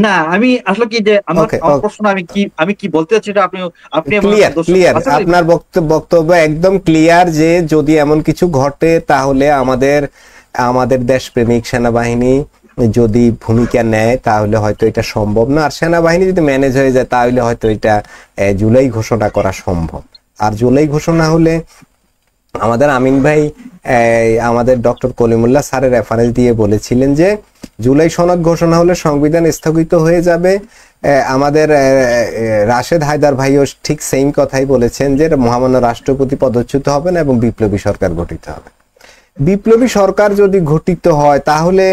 না আমি আসলে কি যে আমার ওকে, আমার প্রশ্ন আমি কি বলতে চাচ্ছি এটা আপনি আপনি আমার ক্লিয়ার দর্শক ক্লিয়ার, আশা করি আপনার বক্তব্য একদম ক্লিয়ার যে যদি এমন কিছু ঘটে তাহলে আমাদের আমাদের দেশপ্রেমিক সেনাবাহিনী যদি ভূমিকা নেয় তাহলে হয়তো এটা সম্ভব না, আর সেনাবাহিনী যদি ম্যানেজ হয়ে যায় তাহলে হয়তো এটা জুলাই ঘোষণা করা সম্ভব। আর জুলাই ঘোষণা হলে আমাদের আমিন ভাই আমাদের ডক্টর কলিমুল্লাহ স্যারের রেফারেন্স দিয়ে বলেছিলেন যে জুলাই সনদ ঘোষণা হলে সংবিধান স্থগিত হয়ে যাবে। আমাদের রাশেদ হায়দার ভাইও ঠিক সেম কথাই বলেছেন যে মহামান্য রাষ্ট্রপতি পদচ্যুত হবেন এবং বিপ্লবী সরকার গঠিত হবে। বিপ্লবী সরকার যদি গঠিত হয় তাহলে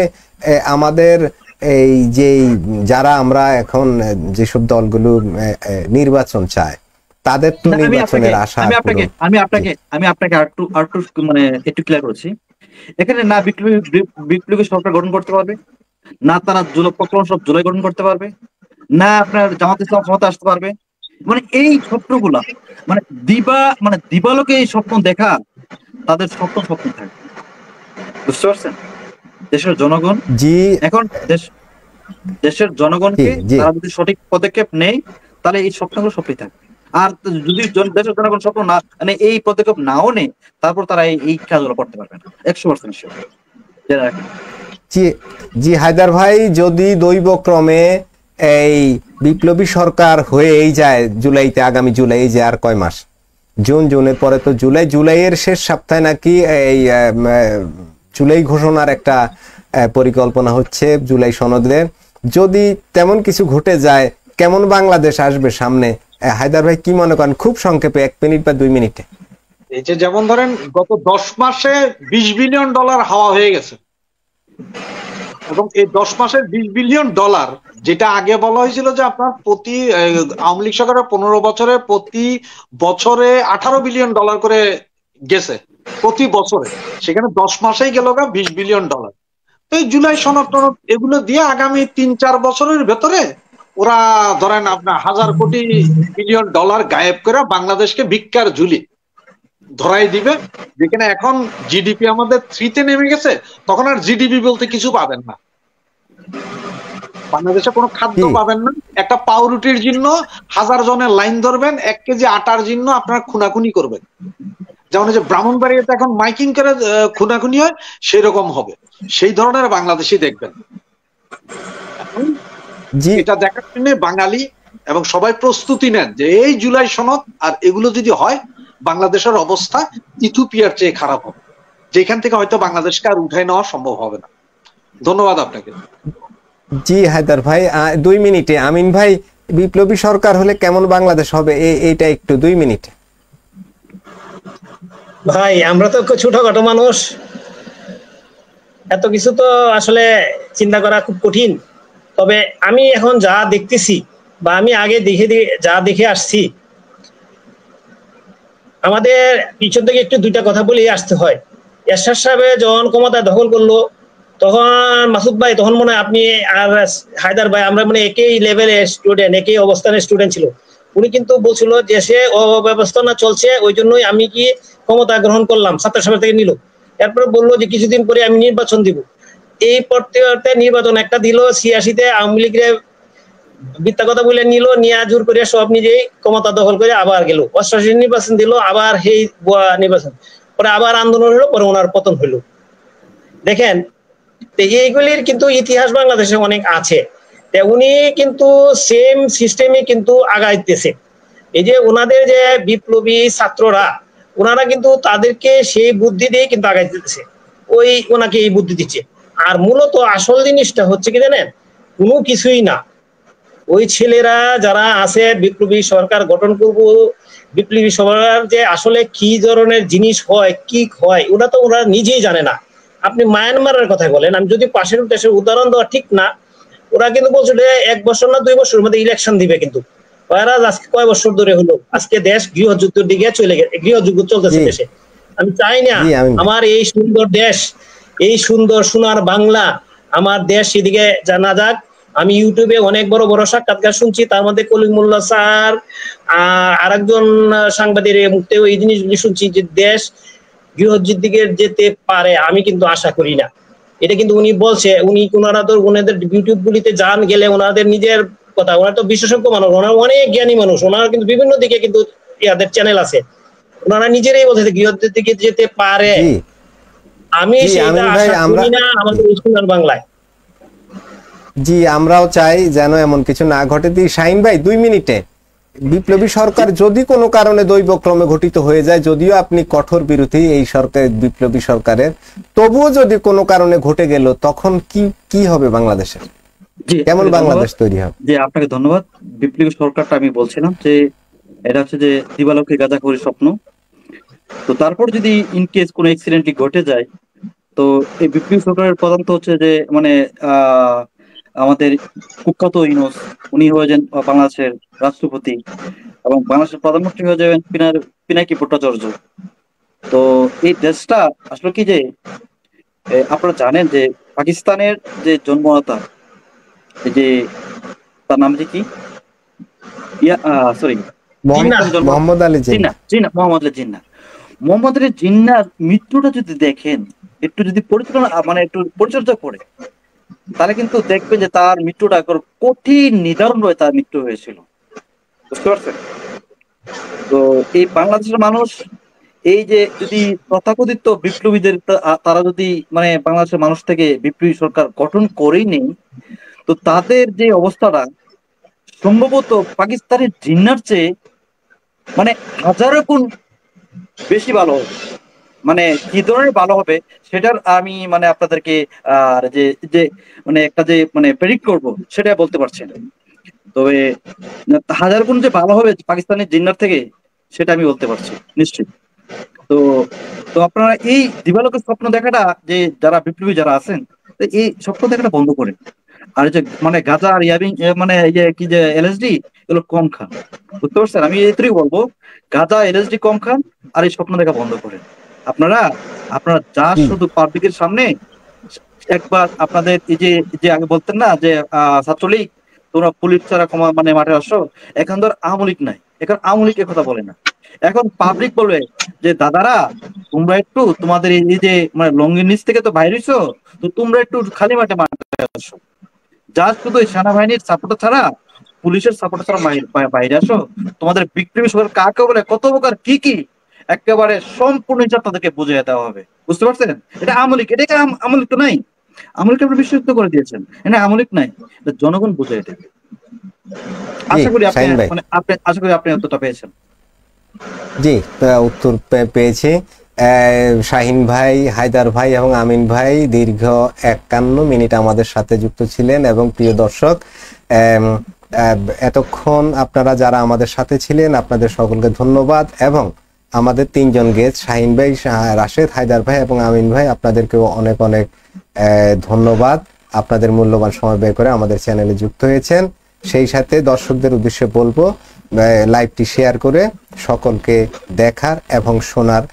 আমাদের এই যে যারা আমরা এখন যেসব দলগুলো নির্বাচন চায় তাদের তো নির্বাচনের আশা। আমি আপনাকে আরেকটু মানে একটু ক্লিয়ার করছি। এখানে না বিপ্লবী সরকার গঠন করতে পারবে, না তারা জুলাই গঠন করতে পারবে, না আপনার জামাত ইসলাম ক্ষমতা আসতে পারবে। মানে এই স্বপ্নগুলা মানে দিবালোকে এই স্বপ্ন দেখা তাদের স্বপ্ন থাকে, বুঝতে পারছেন? দেশের জনগণ জি এখন দেশের জনগণকে তারা যদি সঠিক পদক্ষেপ নেয় তাহলে এই স্বপ্নগুলো স্বপ্নই থাকবে। আর যদি দেশের জনগণ স্বপ্ন না মানে এই পদক্ষেপ নাও নেই তারপর তারা এই কাজগুলো করতে পারবে না 100% শিওর। জি হায়দার ভাই, যদি দৈবক্রমে এই বিপ্লবী সরকার হয়েই যায় জুলাইতে, আগামী জুলাই, যে আর কয় মাস, জুনের পরে তো জুলাইয়ের শেষ সপ্তাহে নাকি এই জুলাই ঘোষণার একটা পরিকল্পনা হচ্ছে জুলাই সনদের। যদি তেমন কিছু ঘটে যায় কেমন বাংলাদেশ আসবে সামনে? হায়দার ভাই কি মনে করেন খুব সংক্ষেপে 1 মিনিট বা 2 মিনিটে? এই যে যেমন ধরেন গত 10 মাসে $20 বিলিয়ন হাওয়া হয়ে গেছে, এবং এই 10 মাসের $20 বিলিয়ন যেটা আগে বলা হয়েছিল যে আপনার প্রতি আওয়ামী লীগ সরকারের 15 বছরে প্রতি বছরে $18 বিলিয়ন করে গেছে প্রতি বছরে, সেখানে 10 মাসেই গেল $20 বিলিয়ন। তো এই জুলাই সনদ এগুলো দিয়ে আগামী 3-4 বছরের ভেতরে ওরা ধরেন আপনার $1000 কোটি বিলিয়ন গায়েব করে বাংলাদেশকে ভিক্ষার ঝুলি ধরাই দিবে। যেখানে এখন জিডিপি আমাদের 3-তে নেমে গেছে, তখন আর জিডিপি বলতে কিছু পাবেন না, বাংলাদেশে কোনো খাদ্য পাবেন না। একটা পাউরুটির জন্য 1000 জনের লাইন ধরবেন, 1 কেজি আটার জন্য আপনারা খুনাখুনি করবেন। যেমন যে ব্রাহ্মণবাড়িয়াতে এখন মাইকিং করে খুনাখুনি হয়, সেরকম হবে, সেই ধরনের বাংলাদেশই দেখবেন। এটা দেখার জন্য বাঙালি এবং সবাই প্রস্তুতি নেন যে এই জুলাই সনদ আর এগুলো যদি হয় বাংলাদেশের অবস্থা ইথিওপিয়ার চেয়ে খারাপ হবে, যেখান থেকে হয়তো বাংলাদেশকে আর উঠায় নেওয়া সম্ভব হবে না। ধন্যবাদ আপনাকে। জি হায়দার ভাই, 2 মিনিটে। আমিন ভাই, বিপ্লবী সরকার হলে কেমন বাংলাদেশ হবে এইটা একটু 2 মিনিটে। ভাই আমরা তো ছোটখাটো মানুষ, এত কিছু তো আসলে চিন্তা করা খুব কঠিন। তবে আমি এখন যা দেখতেছি বা আমি আগে যা দেখে আসছি, আমাদের পিছন থেকে একটু 2টা কথা বলে আসতে হয়। এরশাদ সাহেব যখন ক্ষমতা দখল করলো তখন মাসুদ ভাই, তখন মনে হয় আপনি আর হায়দার ভাই আমরা মানে একই লেভেলের স্টুডেন্ট, একই অবস্থানের স্টুডেন্ট ছিল। উনি কিন্তু বলছিল যে সে অব্যবস্থা চলছে, ওই জন্যই আমি কি ক্ষমতা গ্রহণ করলাম, ছাত্র সভা থেকে নিল। এরপরে বললো যে কিছুদিন পরে আমি নির্বাচন দিব। এই পরতে নির্বাচন একটা দিল, 86-তে আওয়ামী লীগের মিথ্যা কথা বলে নিল, নিয়ে জোর করে সব নিজেই ক্ষমতা দখল করে আবার গেল। 88 নির্বাচন দিল, আবার সেই নির্বাচন, পরে আবার আন্দোলন হলো, পরে ওনার পতন হইলো। দেখেন এইগুলির কিন্তু ইতিহাস বাংলাদেশে অনেক আছে। উনি কিন্তু সেম সিস্টেমে কিন্তু আগাইতেছে। এই যে ওনাদের যে বিপ্লবী ছাত্ররা, ওনারা কিন্তু তাদেরকে সেই বুদ্ধি দিয়ে কিন্তু আগাইতেছে, ওই ওনাকে এই বুদ্ধি দিচ্ছে। আর মূলত আসল জিনিসটা হচ্ছে কি জানেন, কোনো কিছুই না। ওই ছেলেরা যারা আছে বিপ্লবী সরকার গঠন করব, বিপ্লবী সরকার যে আসলে কি ধরনের জিনিস হয় কি হয় ওটা তো ওরা নিজেই জানে না। আপনি মায়ানমারের কথা বলেন, আমি যদি পাশের দেশের উদাহরণ দেওয়া ঠিক না, ওরা কিন্তু বলছিল 1 বছর না 2 বছরের মধ্যে ইলেকশন দিবে, কিন্তু আজকে কয় বছর ধরে হলো, আজকে দেশ গৃহযুদ্ধের দিকে চলে গেছে, গৃহযুদ্ধ চলতেছে দেশে। আমি চাই না আমার এই সুন্দর দেশ, এই সুন্দর সোনার বাংলা, আমার দেশ সেদিকে জানা যাক। আমি ইউটিউবে অনেক বড় বড় সাক্ষাৎকার শুনছি, তার মধ্যে কলিমুল্লাহ স্যার আর একজন সাংবাদিকের মুখতেও এই জিনিসগুলি শুনছি যে দেশ গৃহযুদ্ধের দিকে যেতে পারে। আমি কিন্তু আশা করি না। এটা কিন্তু উনি বলছে, ওনারা তো ওনাদের ইউটিউব গুলিতে যান গেলে ওনাদের নিজের কথা, ওনারা তো বিশেষজ্ঞ মানুষ, ওনারা অনেক জ্ঞানী মানুষ, ওনারা কিন্তু বিভিন্ন দিকে কিন্তু ইয়াদের চ্যানেল আছে, ওনারা নিজেরাই বলছে গৃহদের দিকে যেতে পারে। আমি সেটা আশা করি না আমাদের সোনার বাংলায়। জি, আমরাও চাই যেন এমন কিছু না ঘটে। শাহিন ভাই 2 মিনিটে, বিপ্লবী সরকার যদি কোনো কারণে দৈবক্রমে ঘটিত হয়ে যায়, যদিও আপনি কঠোর বিরোধী এই সরকার বিপ্লবী সরকারের, তবুও যদি কোনো কারণে ঘটে গেল তখন কি হবে বাংলাদেশের? কেমন বাংলাদেশ তৈরি হবে? জি, আপনাকে ধন্যবাদ। বিপ্লবী সরকারটা আমি বলছিলাম যে এটা হচ্ছে যে দিবালোকে গাঁজাখড়ির স্বপ্ন। তো তারপর যদি ইনকেস কোনো অ্যাক্সিডেন্টলি ঘটে যায়, তো এই বিপ্লবী সরকারের প্রধান তো হচ্ছে যে মানে আমাদের কুখ্যাত ইউনূস, উনি হয়ে যান বাংলাদেশের রাষ্ট্রপতি এবং বাংলাদেশের প্রধানমন্ত্রী হয়ে যাবেন পিনাকি ভট্টাচার্য। তো এই দেশটা আসলে কি যে আপনারা জানেন যে পাকিস্তানের যে জন্মদাতা, এই যে তার নাম যে কি, সরি, মোহাম্মদ আলী জিন্নাহ, মোহাম্মদ আলী জিন্নাহ। মোহাম্মদ আলী জিন্নাহর মৃত্যুটা যদি দেখেন, একটু যদি পরিচর্যা করে, তাহলে কিন্তু দেখবেন যে তার মৃত্যুটা কঠিন নির্ধারণ হয়ে তার মৃত্যু হয়েছিল। বুঝতে পারছেন? তো এই বাংলাদেশের মানুষ এই যে যদি তথাকথিত বিপ্লবীদের তারা যদি মানে বাংলাদেশের মানুষ থেকে বিপ্লবী সরকার গঠন করেই নেই, তো তাদের যে অবস্থাটা সম্ভবত পাকিস্তানের জিন্নার চেয়ে মানে হাজারো গুণ বেশি ভালো হবে। মানে কি ধরনের ভালো হবে সেটার আমি মানে আপনাদেরকে যে মানে একটা যে মানে প্রেডিক্ট করবো সেটা বলতে পারছি না, তবে হাজার গুণ যে ভালো হবে পাকিস্তানের জিন্নার থেকে সেটা আমি বলতে পারছি নিশ্চিত। তো তো আপনারা এই দিবালোকের স্বপ্ন দেখাটা, যে যারা বিপ্লবী যারা আছেন, এই স্বপ্ন দেখাটা বন্ধ করে, আর যে মানে গাঁজা আর ইয়াবিং মানে এই যে কি যে এলএসডি এগুলো কম খান। বুঝতে পারছেন? আমি এটাই বলবো, গাঁজা এলএসডি কম খান আর এই স্বপ্ন দেখা বন্ধ করেন। আপনারা যা শুধু পাবলিকের সামনে একবার আপনাদের এই যে আগে বলতেন না যে ছাত্রলীগ তোমরা পুলিশ ছাড়া মানে মাঠে আসো, এখন ধর আওয়ামী লীগ নাই, এখন আওয়ামী লীগ কথা বলে না, এখন পাবলিক বলবে যে দাদারা তোমরা একটু তোমাদের এই যে মানে লঙ্গির নিচ থেকে তো বাইরে হইছো, তো তোমরা একটু খালি মাঠে আসো, যা শুধু সেনাবাহিনীর সাপোর্টার ছাড়া, পুলিশের সাপোর্টার ছাড়া বাইরে আসো, তোমাদের বিপ্লবী সরকার কাকে বলে, কত প্রকার কি একেবারে সম্পূর্ণ হিসাব তাদেরকে বুঝিয়ে দেওয়া হবে। বুঝতে পারছেন? এটা আমলিক, এটা আমলিক তো নাই, আমলিক আপনি বিশ্বস্ত করে দিয়েছেন, এটা আমলিক নাই, এটা জনগণ বুঝিয়ে দেবে। আশা করি আপনি উত্তরটা পেয়েছেন। জি, উত্তর পেয়েছি। শাহিন ভাই, হায়দার ভাই এবং আমিন ভাই দীর্ঘ 51 মিনিট আমাদের সাথে যুক্ত ছিলেন। এবং প্রিয় দর্শক, এতক্ষণ আপনারা যারা আমাদের সাথে ছিলেন আপনাদের সকলকে ধন্যবাদ। এবং আমাদের 3 জন গেস্ট শাহিন ভাই, রাশেদ, হায়দার ভাই এবং আমিন ভাই, আপনাদেরকেও অনেক অনেক ধন্যবাদ। আপনাদের মূল্যবান সময় বের করে আমাদের চ্যানেলে যুক্ত হয়েছেন। সেই সাথে দর্শকদের উদ্দেশ্যে বলবো, লাইভটি শেয়ার করে সকলকে দেখার এবং শোনার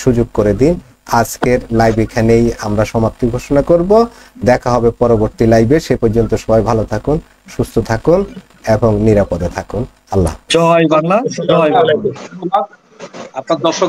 সুযোগ করে দিন। আজকের লাইভ এখানেই আমরা সমাপ্তি ঘোষণা করব। দেখা হবে পরবর্তী লাইভে। সে পর্যন্ত সবাই ভালো থাকুন, সুস্থ থাকুন এবং নিরাপদে থাকুন। আল্লাহ। জয় বাংলা, জয় বাংলা। আপনার দর্শক